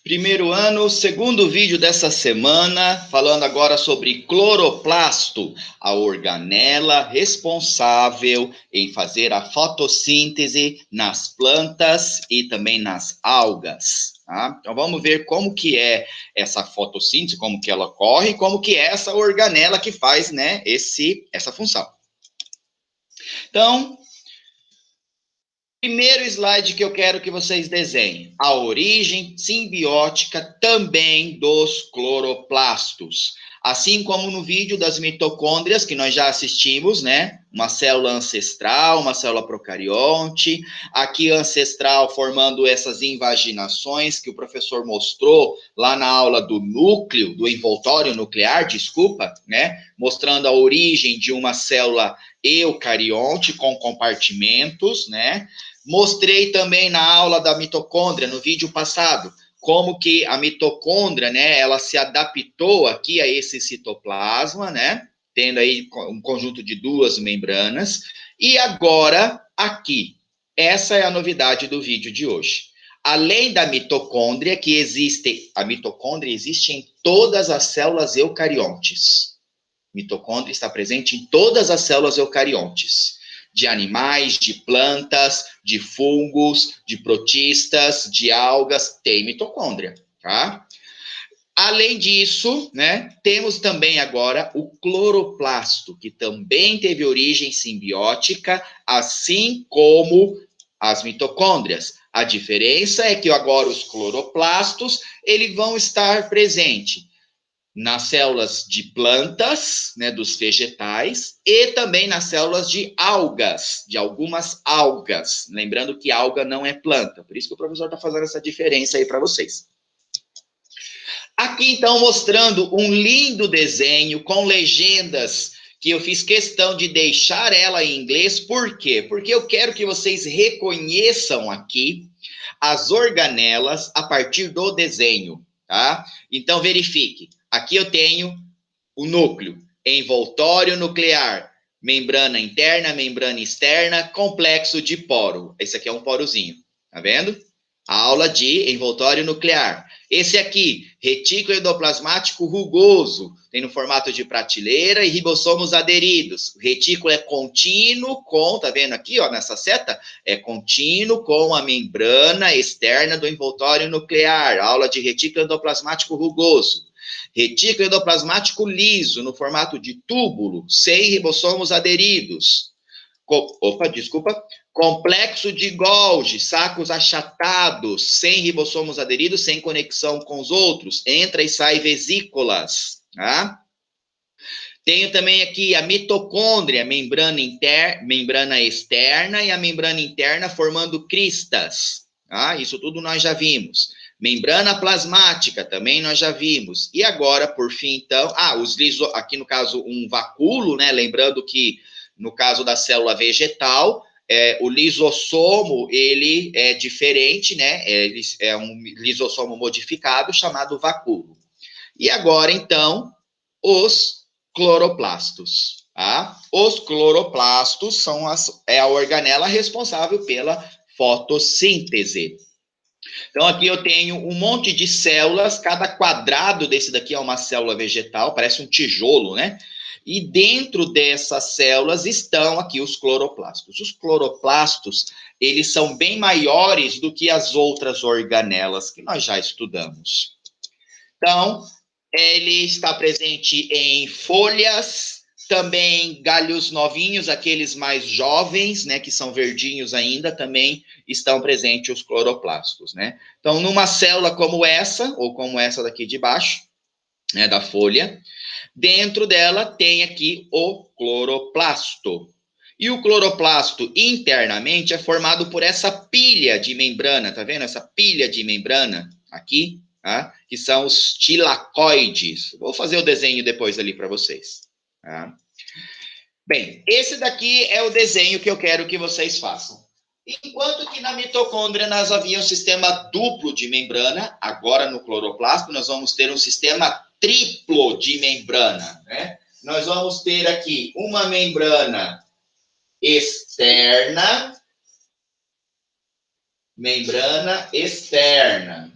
Primeiro ano, segundo vídeo dessa semana, falando agora sobre cloroplasto, a organela responsável em fazer a fotossíntese nas plantas e também nas algas. Tá? Então vamos ver como que é essa fotossíntese, como que ela ocorre, como que é essa organela que faz, né, essa função. Então, primeiro slide que eu quero que vocês desenhem, a origem simbiótica também dos cloroplastos. Assim como no vídeo das mitocôndrias, que nós já assistimos, né? Uma célula ancestral, uma célula procarionte, aqui ancestral formando essas invaginações que o professor mostrou lá na aula do núcleo, do envoltório nuclear, desculpa, né? Mostrando a origem de uma célula eucarionte com compartimentos, né? Mostrei também na aula da mitocôndria, no vídeo passado, como que a mitocôndria, né, ela se adaptou aqui a esse citoplasma, né, tendo aí um conjunto de duas membranas. E agora, aqui, essa é a novidade do vídeo de hoje. Além da mitocôndria, a mitocôndria existe em todas as células eucariontes. Mitocôndria está presente em todas as células eucariontes, de animais, de plantas, de fungos, de protistas, de algas, tem mitocôndria, tá? Além disso, né, temos também agora o cloroplasto, que também teve origem simbiótica, assim como as mitocôndrias. A diferença é que agora os cloroplastos, eles vão estar presentes nas células de plantas, né, dos vegetais, e também nas células de algas, de algumas algas. Lembrando que alga não é planta, por isso que o professor está fazendo essa diferença aí para vocês. Aqui, então, mostrando um lindo desenho com legendas que eu fiz questão de deixar ela em inglês. Por quê? Porque eu quero que vocês reconheçam aqui as organelas a partir do desenho, tá? Então, verifique. Aqui eu tenho o núcleo, envoltório nuclear, membrana interna, membrana externa, complexo de poro. Esse aqui é um porozinho, tá vendo? A aula de envoltório nuclear. Esse aqui, retículo endoplasmático rugoso, tem no formato de prateleira e ribossomos aderidos. O retículo é contínuo com, tá vendo aqui, ó, nessa seta? É contínuo com a membrana externa do envoltório nuclear. Aula de retículo endoplasmático rugoso. Retículo endoplasmático liso, no formato de túbulo, sem ribossomos aderidos. Complexo de Golgi, sacos achatados, sem ribossomos aderidos, sem conexão com os outros, entra e sai vesículas, tá? Tenho também aqui a mitocôndria, membrana externa e a membrana interna formando cristas, tá? Isso tudo nós já vimos. Membrana plasmática, também nós já vimos. E agora, por fim, então, aqui no caso um vacúolo, né? Lembrando que no caso da célula vegetal, o lisossomo, ele é diferente, né? Ele é um lisossomo modificado chamado vacúolo. E agora, então, os cloroplastos. Tá? Os cloroplastos é a organela responsável pela fotossíntese. Então, aqui eu tenho um monte de células, cada quadrado desse daqui é uma célula vegetal, parece um tijolo, né? E dentro dessas células estão aqui os cloroplastos. Os cloroplastos, eles são bem maiores do que as outras organelas que nós já estudamos. Então, ele está presente em folhas, também galhos novinhos, aqueles mais jovens, né, que são verdinhos ainda, também estão presentes os cloroplastos, né? Então, numa célula como essa, ou como essa daqui de baixo, né, da folha, dentro dela tem aqui o cloroplasto. E o cloroplasto internamente é formado por essa pilha de membrana, tá vendo? Essa pilha de membrana aqui, tá? Que são os tilacoides. Vou fazer o desenho depois ali para vocês. Tá? Bem, esse daqui é o desenho que eu quero que vocês façam. Enquanto que na mitocôndria nós havia um sistema duplo de membrana, agora no cloroplasto nós vamos ter um sistema triplo de membrana, né? Nós vamos ter aqui uma membrana externa, membrana externa,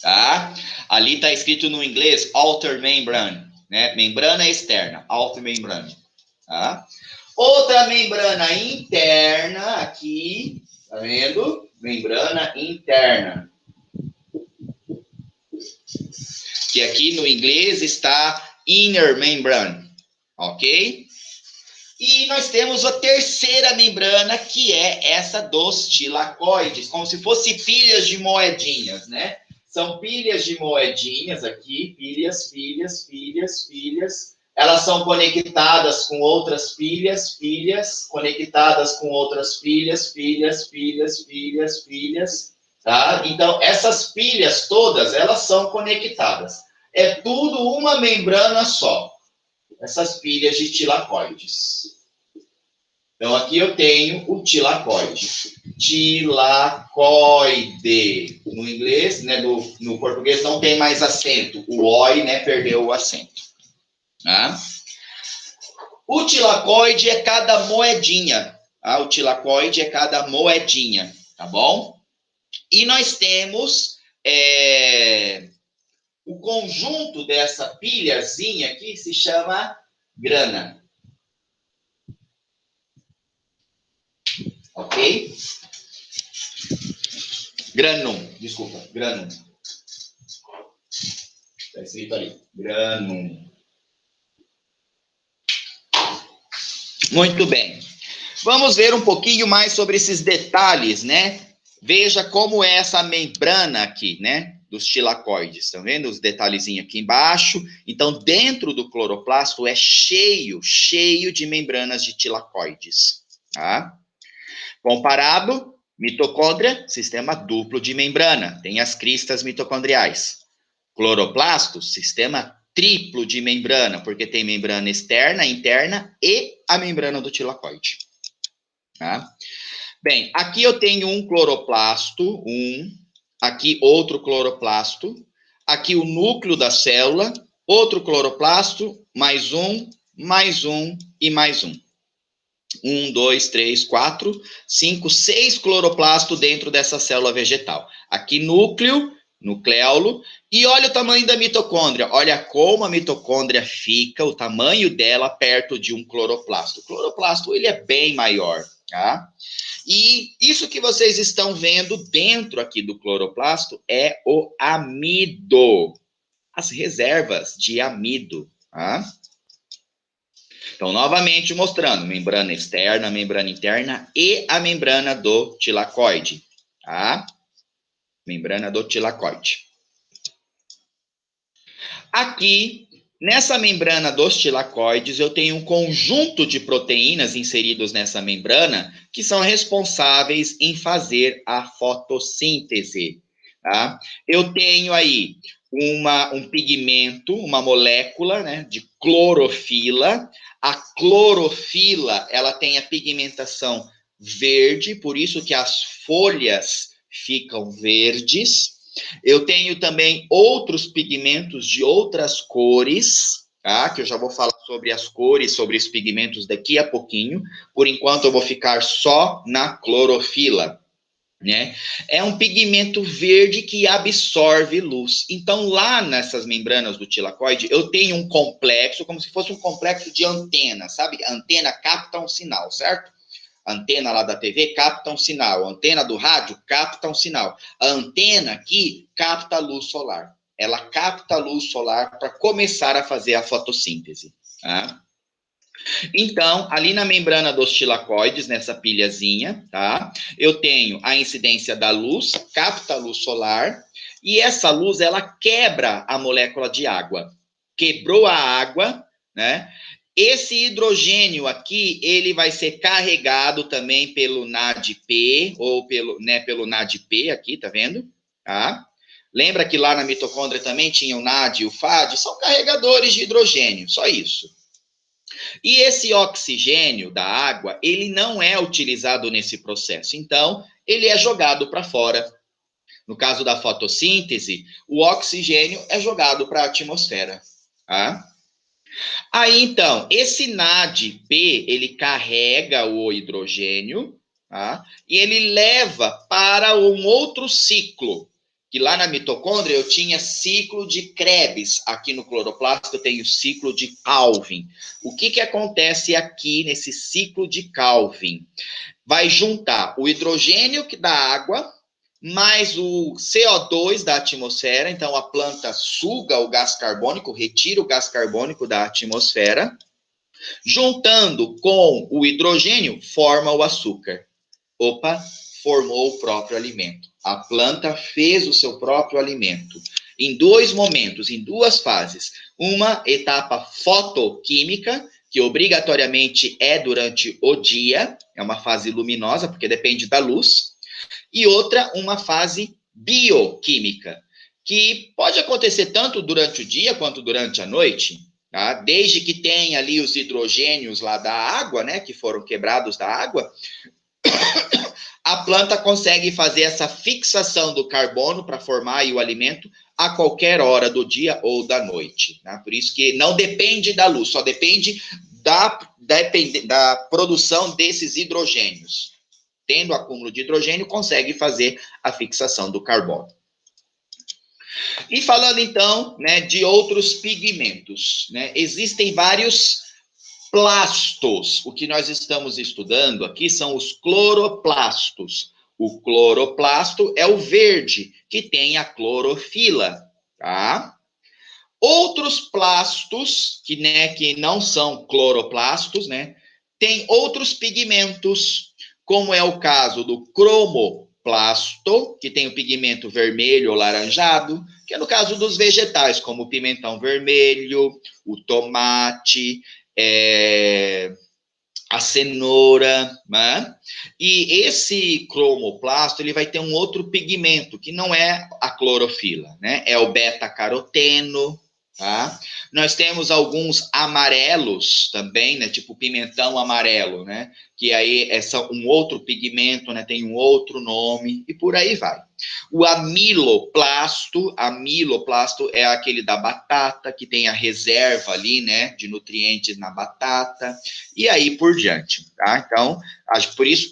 tá? Ali está escrito no inglês outer membrane, né? Membrana externa, outer membrane, tá? Outra membrana interna aqui, tá vendo? Membrana interna. Que aqui no inglês está inner membrane, ok? E nós temos a terceira membrana, que é essa dos tilacoides, como se fosse pilhas de moedinhas, né? São pilhas de moedinhas aqui, pilhas. Elas são conectadas com outras pilhas, conectadas com outras pilhas, tá? Então, essas pilhas todas, elas são conectadas. É tudo uma membrana só, essas pilhas de tilacoides. Então, aqui eu tenho o tilacoide. Tilacoide. No inglês, né, no português, não tem mais acento. O oi, né, perdeu o acento. Tá? O tilacoide é cada moedinha. Tá? O tilacoide é cada moedinha, tá bom? E nós temos o conjunto dessa pilhazinha aqui se chama grana. Ok? Granum, desculpa, granum. Está escrito ali, granum. Muito bem. Vamos ver um pouquinho mais sobre esses detalhes, né? Veja como é essa membrana aqui, né? Dos tilacoides. Estão vendo os detalhezinhos aqui embaixo? Então, dentro do cloroplasto é cheio de membranas de tilacoides, tá? Comparado, mitocôndria, sistema duplo de membrana, tem as cristas mitocondriais. Cloroplasto, sistema triplo de membrana, porque tem membrana externa, interna e a membrana do tilacoide. Tá? Bem, aqui eu tenho um cloroplasto, aqui outro cloroplasto, aqui o núcleo da célula, outro cloroplasto, mais um e mais um. 1, 2, 3, 4, 5, 6 cloroplastos dentro dessa célula vegetal. Aqui núcleo, nucleolo, e olha o tamanho da mitocôndria. Olha como a mitocôndria fica, o tamanho dela perto de um cloroplasto. O cloroplasto, ele é bem maior, tá? E isso que vocês estão vendo dentro aqui do cloroplasto é o amido. As reservas de amido, tá? Então, novamente mostrando membrana externa, membrana interna e a membrana do tilacoide, tá? Membrana do tilacoide. Aqui, nessa membrana dos tilacoides, eu tenho um conjunto de proteínas inseridos nessa membrana que são responsáveis em fazer a fotossíntese, tá? Eu tenho aí um pigmento, uma molécula, né, de clorofila. A clorofila, ela tem a pigmentação verde, por isso que as folhas ficam verdes. Eu tenho também outros pigmentos de outras cores, tá? Que eu já vou falar sobre as cores, sobre os pigmentos daqui a pouquinho. Por enquanto, eu vou ficar só na clorofila, né? É um pigmento verde que absorve luz. Então, lá nessas membranas do tilacoide, eu tenho um complexo, como se fosse um complexo de antena, sabe? A antena capta um sinal, certo? A antena lá da TV capta um sinal, a antena do rádio capta um sinal. A antena aqui capta a luz solar. Ela capta a luz solar para começar a fazer a fotossíntese, tá? Então, ali na membrana dos tilacoides, nessa pilhazinha, tá? Eu tenho a incidência da luz, capta a luz solar, e essa luz, ela quebra a molécula de água. Quebrou a água, né? Esse hidrogênio aqui, ele vai ser carregado também pelo NADP, ou pelo NADP aqui, tá vendo? Tá? Lembra que lá na mitocôndria também tinha o NAD e o FAD? São carregadores de hidrogênio, só isso. E esse oxigênio da água, ele não é utilizado nesse processo. Então, ele é jogado para fora. No caso da fotossíntese, o oxigênio é jogado para a atmosfera. Tá? Aí, então, esse NADP, ele carrega o hidrogênio, tá? E ele leva para um outro ciclo, que lá na mitocôndria eu tinha ciclo de Krebs, aqui no cloroplasto eu tenho ciclo de Calvin. O que acontece aqui nesse ciclo de Calvin? Vai juntar o hidrogênio da água, mais o CO2 da atmosfera, então a planta suga o gás carbônico, retira o gás carbônico da atmosfera, juntando com o hidrogênio, forma o açúcar. Opa, formou o próprio alimento. A planta fez o seu próprio alimento. Em dois momentos, em duas fases. Uma etapa fotoquímica, que obrigatoriamente é durante o dia, é uma fase luminosa, porque depende da luz. E outra, uma fase bioquímica, que pode acontecer tanto durante o dia quanto durante a noite, tá? Desde que tenha ali os hidrogênios lá da água, né, que foram quebrados da água, a planta consegue fazer essa fixação do carbono para formar aí o alimento a qualquer hora do dia ou da noite. Né? Por isso que não depende da luz, só depende da produção desses hidrogênios. Tendo acúmulo de hidrogênio, consegue fazer a fixação do carbono. E falando então, né, de outros pigmentos, né, existem vários plastos. O que nós estamos estudando aqui são os cloroplastos. O cloroplasto é o verde, que tem a clorofila, tá? Outros plastos, que não são cloroplastos, né? Tem outros pigmentos, como é o caso do cromoplasto, que tem o pigmento vermelho ou laranjado, que é no caso dos vegetais, como o pimentão vermelho, o tomate, a cenoura, né? E esse cromoplasto, ele vai ter um outro pigmento, que não é a clorofila, né? É o beta-caroteno, tá? Nós temos alguns amarelos também, né? Tipo pimentão amarelo, né? Que aí é um outro pigmento, né? Tem um outro nome, e por aí vai. O amiloplasto é aquele da batata, que tem a reserva ali, né? De nutrientes na batata, e aí por diante, tá? Então,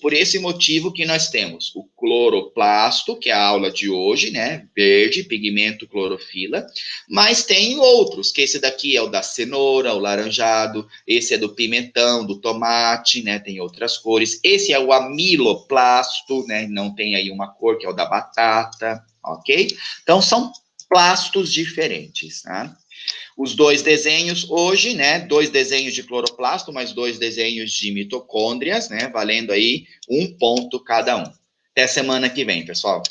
por esse motivo que nós temos o cloroplasto, que é a aula de hoje, né? Verde, pigmento clorofila, mas tem outros, que esse daqui é o da cenoura, o laranjado, esse é do pimentão, do tomate, né? Tem outras cores. Esse é o amiloplasto, né? Não tem aí uma cor, que é o da batata, ok? Então, são plastos diferentes, tá? Os dois desenhos hoje, né? 2 desenhos de cloroplasto, mais 2 desenhos de mitocôndrias, né? Valendo aí 1 ponto cada um. Até semana que vem, pessoal.